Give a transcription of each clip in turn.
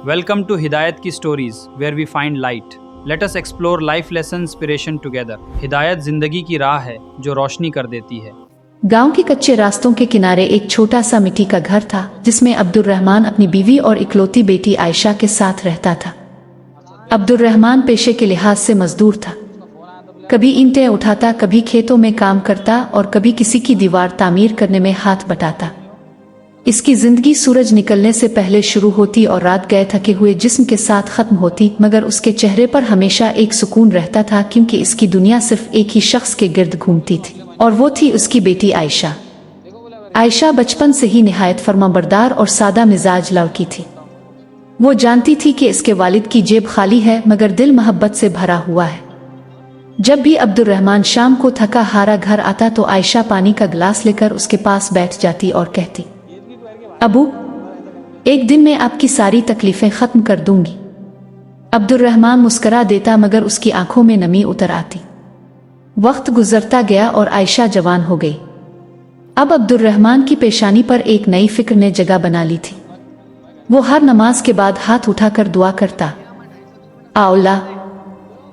Welcome to Hidayat Ki Stories, where we find light. Let us explore life lesson inspiration together. हिदायत जिंदगी की राह है जो रोशनी कर देती है। गांव के कच्चे रास्तों के किनारे एक छोटा सा मिट्टी का घर था जिसमें अब्दुल रहमान अपनी बीवी और इकलौती बेटी आयशा के साथ रहता था। अब्दुल रहमान पेशे के लिहाज से मजदूर था। कभी ईंटें उठाता, कभी खेतों में काम करता और कभी किसी की दीवार तामीर करने में हाथ बटाता। इसकी जिंदगी सूरज निकलने से पहले शुरू होती और रात गए थके हुए जिस्म के साथ खत्म होती, मगर उसके चेहरे पर हमेशा एक सुकून रहता था क्योंकि इसकी दुनिया सिर्फ एक ही शख्स के गिर्द घूमती थी और वो थी उसकी बेटी आयशा। आयशा बचपन से ही निहायत फर्माबरदार और सादा मिजाज लड़की थी। वो जानती थी कि इसके वालिद की जेब खाली है मगर दिल मोहब्बत से भरा हुआ है। जब भी अब्दुल रहमान शाम को थका हारा घर आता तो आयशा पानी का गिलास लेकर उसके पास बैठ जाती और कहती, अबू, एक दिन मैं आपकी सारी तकलीफें खत्म कर दूंगी। अब्दुल रहमान मुस्करा देता मगर उसकी आंखों में नमी उतर आती। वक्त गुजरता गया और आयशा जवान हो गई। अब अब्दुल रहमान की पेशानी पर एक नई फिक्र ने जगह बना ली थी। वो हर नमाज के बाद हाथ उठाकर दुआ करता, अल्लाह,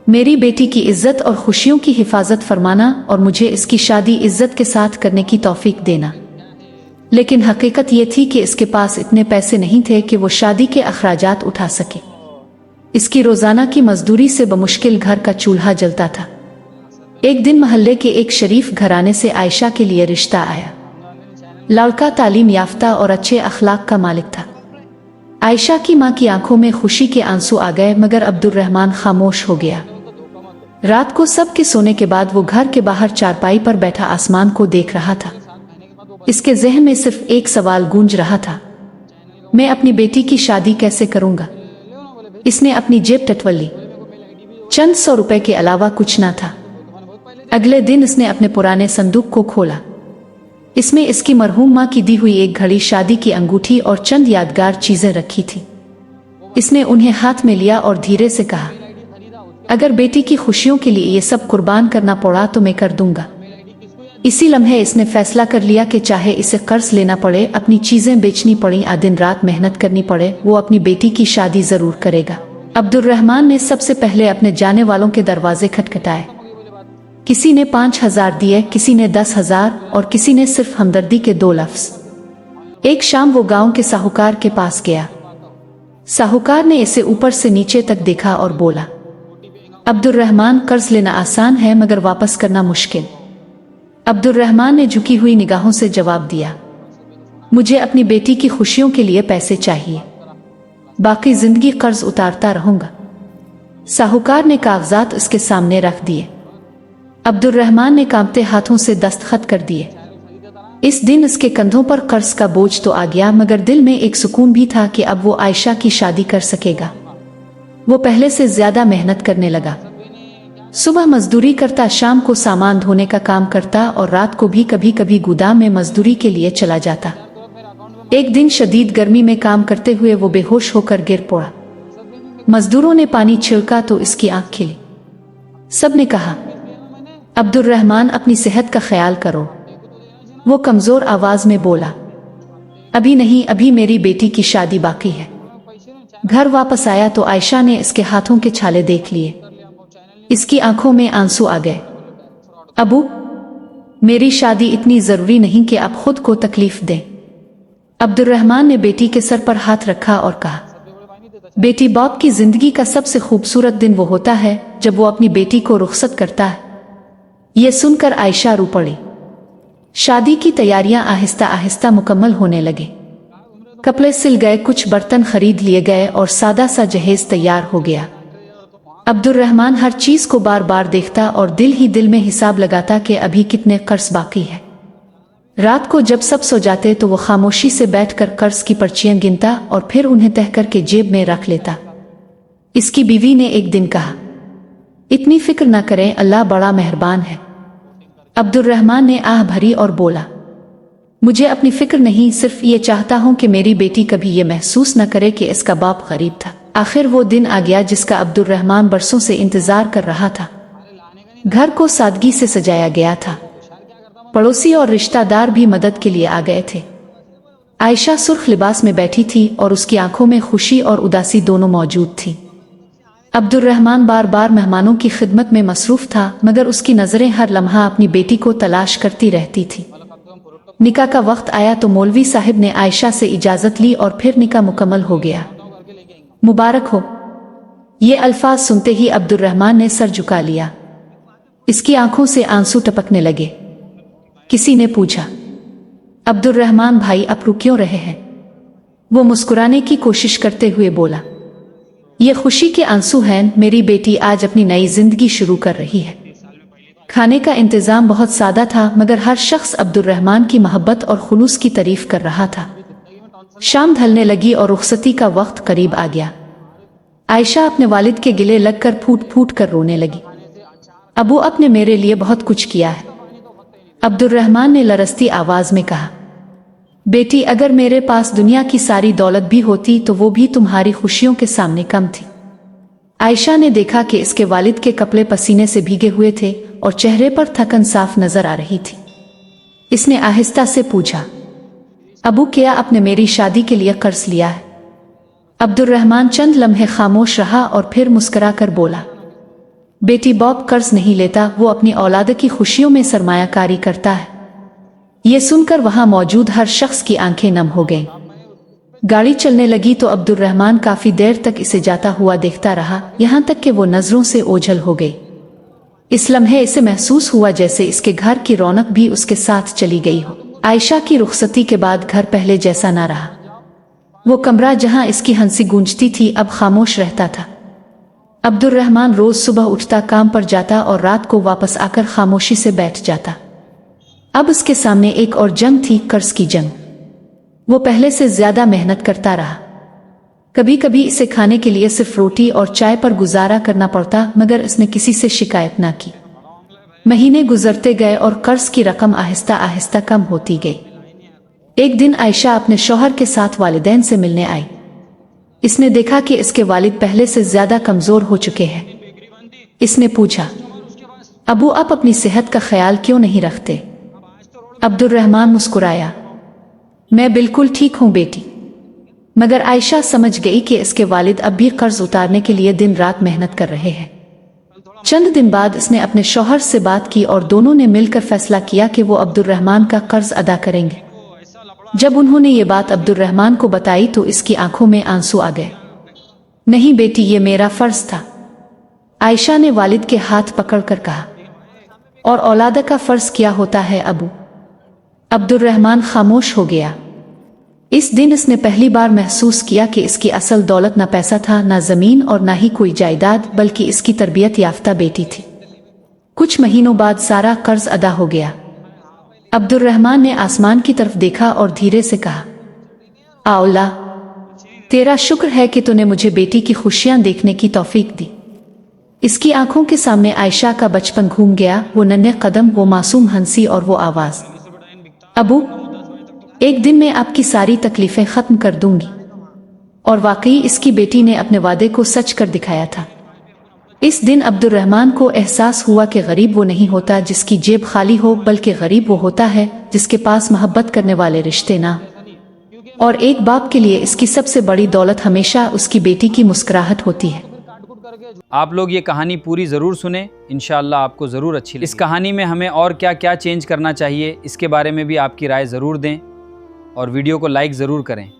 मेरी बेटी की इज्जत और खुशियों की हिफाजत फरमाना और मुझे इसकी शादी इज्जत के साथ करने की तौफीक देना। लेकिन हकीकत ये थी कि इसके पास इतने पैसे नहीं थे कि वो शादी के अखराजात उठा सके। इसकी रोजाना की मजदूरी से बमुश्किल घर का चूल्हा जलता था। एक दिन मोहल्ले के एक शरीफ घराने से आयशा के लिए रिश्ता आया। लड़का तालीम याफ्ता और अच्छे अखलाक का मालिक था। आयशा की मां की आंखों में खुशी के आंसू आ गए मगर अब्दुल रहमान खामोश हो गया। रात को सबके सोने के बाद वो घर के बाहर चारपाई पर बैठा आसमान को देख रहा था। इसके ज़हन में सिर्फ एक सवाल गूंज रहा था, मैं अपनी बेटी की शादी कैसे करूंगा। इसने अपनी जेब टटवली, चंद 100 रुपए के अलावा कुछ ना था। अगले दिन इसने अपने पुराने संदूक को खोला। इसमें इसकी मरहूम माँ की दी हुई एक घड़ी, शादी की अंगूठी और चंद यादगार चीजें रखी थी। इसने उन्हें हाथ में लिया और धीरे से कहा, अगर बेटी की खुशियों के लिए ये सब कुर्बान करना पड़ा तो मैं कर दूंगा। इसी लम्हे इसने फैसला कर लिया कि चाहे इसे कर्ज लेना पड़े, अपनी चीजें बेचनी पड़ी, दिन रात मेहनत करनी पड़े, वो अपनी बेटी की शादी जरूर करेगा। अब्दुल रहमान ने सबसे पहले अपने जाने वालों के दरवाजे खटखटाए। किसी ने 5,000 दिए, किसी ने 10,000 और किसी ने सिर्फ हमदर्दी के 2 लफ्ज। एक शाम वो गांव के साहूकार के पास गया। साहूकार ने इसे ऊपर से नीचे तक देखा और बोला, अब्दुल रहमान, कर्ज लेना आसान है मगर वापस करना मुश्किल। अब्दुल रहमान ने झुकी हुई निगाहों से जवाब दिया, मुझे अपनी बेटी की खुशियों के लिए पैसे चाहिए, बाकी जिंदगी कर्ज उतारता रहूंगा। साहूकार ने कागजात उसके सामने रख दिए। अब्दुल रहमान ने कांपते हाथों से दस्तखत कर दिए। इस दिन उसके कंधों पर कर्ज का बोझ तो आ गया मगर दिल में एक सुकून भी था कि अब वो आयशा की शादी कर सकेगा। वो पहले से ज्यादा मेहनत करने लगा। सुबह मजदूरी करता, शाम को सामान धोने का काम करता और रात को भी कभी कभी गोदाम में मजदूरी के लिए चला जाता। एक दिन शदीद गर्मी में काम करते हुए वो बेहोश होकर गिर पड़ा। मजदूरों ने पानी छिड़का तो इसकी आंख खिली। सब ने कहा, अब्दुल रहमान, अपनी सेहत का ख्याल करो। वो कमजोर आवाज में बोला, अभी नहीं, अभी मेरी बेटी की शादी बाकी है। घर वापस आया तो आयशा ने इसके हाथों के छाले देख लिए। इसकी आंखों में आंसू आ गए। अबू, मेरी शादी इतनी जरूरी नहीं कि आप खुद को तकलीफ दें। अब्दुल रहमान ने बेटी के सर पर हाथ रखा और कहा, बेटी, बाप की जिंदगी का सबसे खूबसूरत दिन वो होता है जब वो अपनी बेटी को रुखसत करता है। ये सुनकर आयशा रो पड़ी। शादी की तैयारियां आहिस्ता आहिस्ता मुकम्मल होने लगे। कपड़े सिल गए, कुछ बर्तन खरीद लिए गए और सादा सा जहेज तैयार हो गया। अब्दुल रहमान हर चीज को बार बार देखता और दिल ही दिल में हिसाब लगाता कि अभी कितने कर्ज बाकी है। रात को जब सब सो जाते तो वो खामोशी से बैठकर कर्ज की पर्चियां गिनता और फिर उन्हें तह करके जेब में रख लेता। इसकी बीवी ने एक दिन कहा, इतनी फिक्र न करें, अल्लाह बड़ा मेहरबान है। अब्दुल रहमान ने आह भरी और बोला, मुझे अपनी फिक्र नहीं, सिर्फ ये चाहता हूं कि मेरी बेटी कभी ये महसूस न करे कि इसका बाप गरीब था। आखिर वो दिन आ गया जिसका अब्दुल रहमान बरसों से इंतजार कर रहा था। घर को सादगी से सजाया गया था। पड़ोसी और रिश्तेदार भी मदद के लिए आ गए थे। आयशा सुर्ख लिबास में बैठी थी और उसकी आंखों में खुशी और उदासी दोनों मौजूद थी। अब्दुर्रहमान बार बार मेहमानों की खिदमत में मसरूफ था, मगर उसकी नज़रें हर लम्हा अपनी बेटी को तलाश करती रहती थी। निकाह का वक्त आया तो मौलवी साहिब ने आयशा से इजाज़त ली और फिर निकाह मुकम्मल हो गया। मुबारक हो। ये अल्फाज सुनते ही अब्दुर्रहमान ने सर झुका लिया। इसकी आंखों से आंसू टपकने लगे। किसी ने पूछा, अब्दुर्रहमान भाई आप रो क्यों रहे हैं? वो मुस्कुराने की कोशिश करते हुए बोला, ये खुशी के आंसू हैं, मेरी बेटी आज अपनी नई जिंदगी शुरू कर रही है। खाने का इंतजाम बहुत सादा था, मगर हर शख्स अब्दुर्रहमान की मोहब्बत और खुलूस की तारीफ कर रहा था। शाम ढलने लगी और रुखसती का वक्त करीब आ गया। आयशा अपने वालिद के गिले लगकर फूट फूट कर रोने लगी। अबू आपने मेरे लिए बहुत कुछ किया है। अब्दुर्रहमान ने लरसती आवाज में कहा, बेटी अगर मेरे पास दुनिया की सारी दौलत भी होती तो वो भी तुम्हारी खुशियों के सामने कम थी। आयशा ने देखा कि इसके वालिद के कपड़े पसीने से भीगे हुए थे और चेहरे पर थकन साफ नजर आ रही थी। इसने आहिस्ता से पूछा, अबू क्या आपने मेरी शादी के लिए कर्ज लिया है? अब्दुर्रहमान चंद लम्हे खामोश रहा और फिर मुस्कुराकर बोला, बेटी बॉब कर्ज नहीं लेता, वो अपनी औलाद की खुशियों में सरमायाकारी करता है। ये सुनकर वहां मौजूद हर शख्स की आंखें नम हो गईं। गाड़ी चलने लगी तो अब्दुर्रहमान काफी देर तक इसे जाता हुआ देखता रहा, यहां तक कि वो नजरों से ओझल हो गई। इस लम्हे इसे महसूस हुआ जैसे इसके घर की रौनक भी उसके साथ चली गई हो। आयशा की रुखसती के बाद घर पहले जैसा ना रहा। वो कमरा जहां इसकी हंसी गूंजती थी अब खामोश रहता था। अब्दुर्रहमान रोज सुबह उठता, काम पर जाता और रात को वापस आकर खामोशी से बैठ जाता। अब उसके सामने एक और जंग थी, कर्ज की जंग। वो पहले से ज्यादा मेहनत करता रहा। कभी कभी इसे खाने के लिए सिर्फ रोटी और चाय पर गुजारा करना पड़ता, मगर इसने किसी से शिकायत ना की। महीने गुजरते गए और कर्ज की रकम आहिस्ता आहिस्ता कम होती गई। एक दिन आयशा अपने शौहर के साथ वालिदैन से मिलने आई। इसने देखा कि इसके वालिद पहले से ज्यादा कमजोर हो चुके हैं। इसने पूछा, अबू आप अपनी सेहत का ख्याल क्यों नहीं रखते? अब्दुर्रहमान मुस्कुराया, मैं बिल्कुल ठीक हूं बेटी। मगर आयशा समझ गई कि इसके वालिद अब भी कर्ज उतारने के लिए दिन रात मेहनत कर रहे हैं। चंद दिन बाद इसने अपने शौहर से बात की और दोनों ने मिलकर फैसला किया कि वो अब्दुर्रहमान का कर्ज अदा करेंगे। जब उन्होंने ये बात अब्दुर्रहमान को बताई तो इसकी आंखों में आंसू आ गए। नहीं बेटी, ये मेरा फर्ज था। आयशा ने वालिद के हाथ पकड़कर कहा, और औलाद का फर्ज क्या होता है अबू? अब्दुर्रहमान खामोश हो गया। इस दिन इसने पहली बार महसूस किया कि इसकी असल दौलत ना पैसा था, ना जमीन और ना ही कोई जायदाद, बल्कि इसकी तरबियत याफ्ता बेटी थी। कुछ महीनों बाद सारा कर्ज अदा हो गया। अब्दुर्रहमान ने आसमान की तरफ देखा और धीरे से कहा, आउला, तेरा शुक्र है कि तूने मुझे बेटी की खुशियां देखने की तौफीक दी। इसकी आंखों के सामने आयशा का बचपन घूम गया, वो नन्हे कदम, वो मासूम हंसी और वो आवाज, अबू एक दिन मैं आपकी सारी तकलीफें खत्म कर दूंगी। और वाकई इसकी बेटी ने अपने वादे को सच कर दिखाया था। इस दिन अब्दुर्रहमान को एहसास हुआ कि गरीब वो नहीं होता जिसकी जेब खाली हो, बल्कि गरीब वो होता है जिसके पास मोहब्बत करने वाले रिश्ते ना। और एक बाप के लिए इसकी सबसे बड़ी दौलत हमेशा उसकी बेटी की मुस्कुराहट होती है। आप लोग ये कहानी पूरी ज़रूर सुने, इंशाअल्लाह आपको ज़रूर अच्छी लगेगी। इस कहानी में हमें और क्या क्या चेंज करना चाहिए इसके बारे में भी आपकी राय ज़रूर दें और वीडियो को लाइक ज़रूर करें।